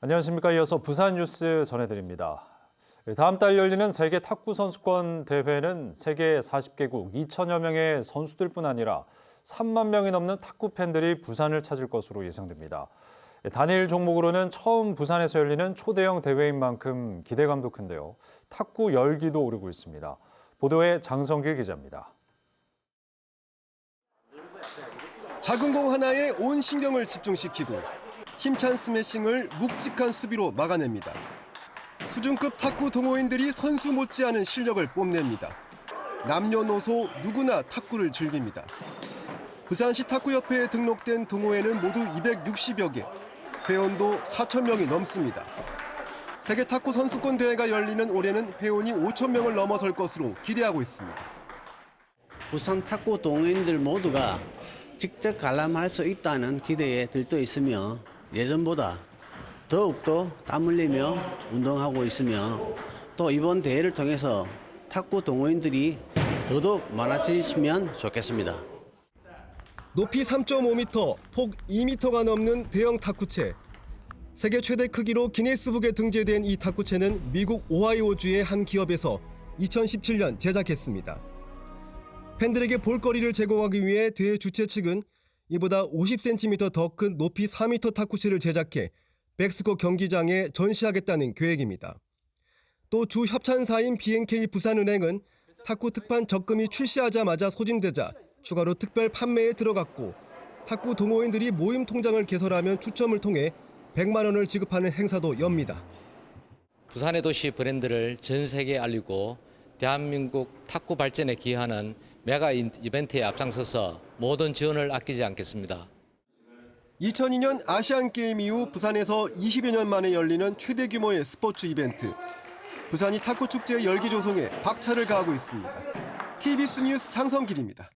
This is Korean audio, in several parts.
안녕하십니까. 이어서 부산 뉴스 전해드립니다. 다음 달 열리는 세계 탁구 선수권 대회는 세계 40개국 2천여 명의 선수들뿐 아니라 3만 명이 넘는 탁구 팬들이 부산을 찾을 것으로 예상됩니다. 단일 종목으로는 처음 부산에서 열리는 초대형 대회인 만큼 기대감도 큰데요. 탁구 열기도 오르고 있습니다. 보도에 장성길 기자입니다. 작은 공 하나에 온 신경을 집중시키고 힘찬 스매싱을 묵직한 수비로 막아냅니다. 수준급 탁구 동호인들이 선수 못지않은 실력을 뽐냅니다. 남녀노소 누구나 탁구를 즐깁니다. 부산시 탁구협회에 등록된 동호회는 모두 260여 개, 회원도 4천 명이 넘습니다. 세계 탁구 선수권 대회가 열리는 올해는 회원이 5천 명을 넘어설 것으로 기대하고 있습니다. 부산 탁구 동호인들 모두가 직접 관람할 수 있다는 기대에 들떠 있으며 예전보다 더욱더 땀 흘리며 운동하고 있으며 또 이번 대회를 통해서 탁구 동호인들이 더더욱 많아지시면 좋겠습니다. 높이 3.5m, 폭 2m가 넘는 대형 탁구채. 세계 최대 크기로 기네스북에 등재된 이 탁구채는 미국 오하이오주의 한 기업에서 2017년 제작했습니다. 팬들에게 볼거리를 제공하기 위해 대회 주최 측은 이보다 50cm 더 큰 높이 4m 탁구채를 제작해 백스코 경기장에 전시하겠다는 계획입니다. 또 주 협찬사인 B&K 부산은행은 탁구 특판 적금이 출시하자마자 소진되자 추가로 특별 판매에 들어갔고 탁구 동호인들이 모임 통장을 개설하면 추첨을 통해 100만 원을 지급하는 행사도 엽니다. 부산의 도시 브랜드를 전 세계에 알리고 대한민국 탁구 발전에 기여하는 메가 이벤트에 앞장서서 모든 지원을 아끼지 않겠습니다. 2002년 아시안게임 이후 부산에서 20여 년 만에 열리는 최대 규모의 스포츠 이벤트. 부산이 탁구 축제 열기 조성에 박차를 가하고 있습니다. KBS 뉴스 장성길입니다.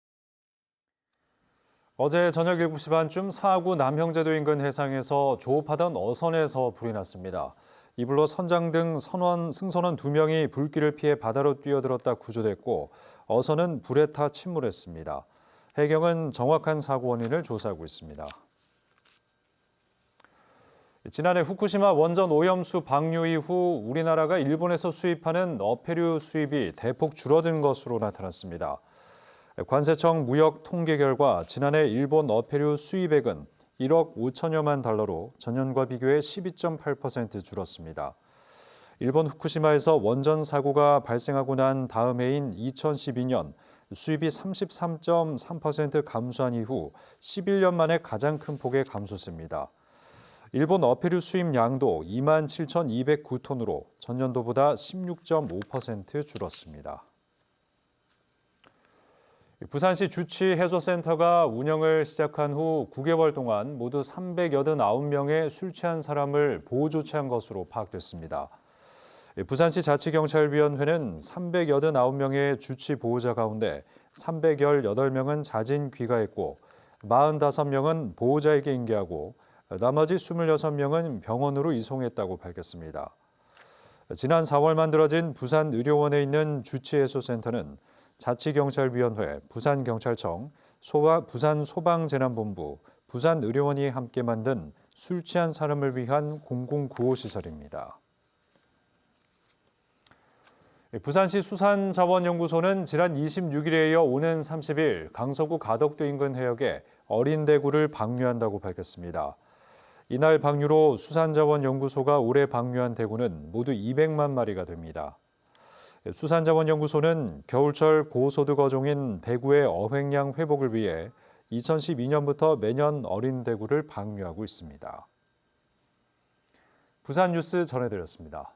어제 저녁 7시 반쯤 사구 남형제도 인근 해상에서 조업하던 어선에서 불이 났습니다. 이불로 선장 등 승선원 2명이 불길을 피해 바다로 뛰어들었다 구조됐고 어선은 불에 타 침몰했습니다. 해경은 정확한 사고 원인을 조사하고 있습니다. 지난해 후쿠시마 원전 오염수 방류 이후 우리나라가 일본에서 수입하는 어패류 수입이 대폭 줄어든 것으로 나타났습니다. 관세청 무역 통계 결과 지난해 일본 어패류 수입액은 1억 5천여만 달러로 전년과 비교해 12.8% 줄었습니다. 일본 후쿠시마에서 원전 사고가 발생하고 난 다음 해인 2012년 수입이 33.3% 감소한 이후 11년 만에 가장 큰 폭의 감소세입니다. 일본 어패류 수입량도 27,209톤으로 전년도보다 16.5% 줄었습니다. 부산시 주취해소센터가 운영을 시작한 후 9개월 동안 모두 389명의 술 취한 사람을 보호 조치한 것으로 파악됐습니다. 부산시 자치경찰위원회는 389명의 주취 보호자 가운데 318명은 자진 귀가했고 45명은 보호자에게 인계하고 나머지 26명은 병원으로 이송했다고 밝혔습니다. 지난 4월 만들어진 부산의료원에 있는 주취해소센터는 자치경찰위원회, 부산경찰청, 부산소방재난본부, 부산의료원이 함께 만든 술 취한 사람을 위한 공공구호시설입니다. 부산시 수산자원연구소는 지난 26일에 이어 오는 30일 강서구 가덕도 인근 해역에 어린 대구를 방류한다고 밝혔습니다. 이날 방류로 수산자원연구소가 올해 방류한 대구는 모두 200만 마리가 됩니다. 수산자원연구소는 겨울철 고소득 어종인 대구의 어획량 회복을 위해 2012년부터 매년 어린 대구를 방류하고 있습니다. 부산 뉴스 전해드렸습니다.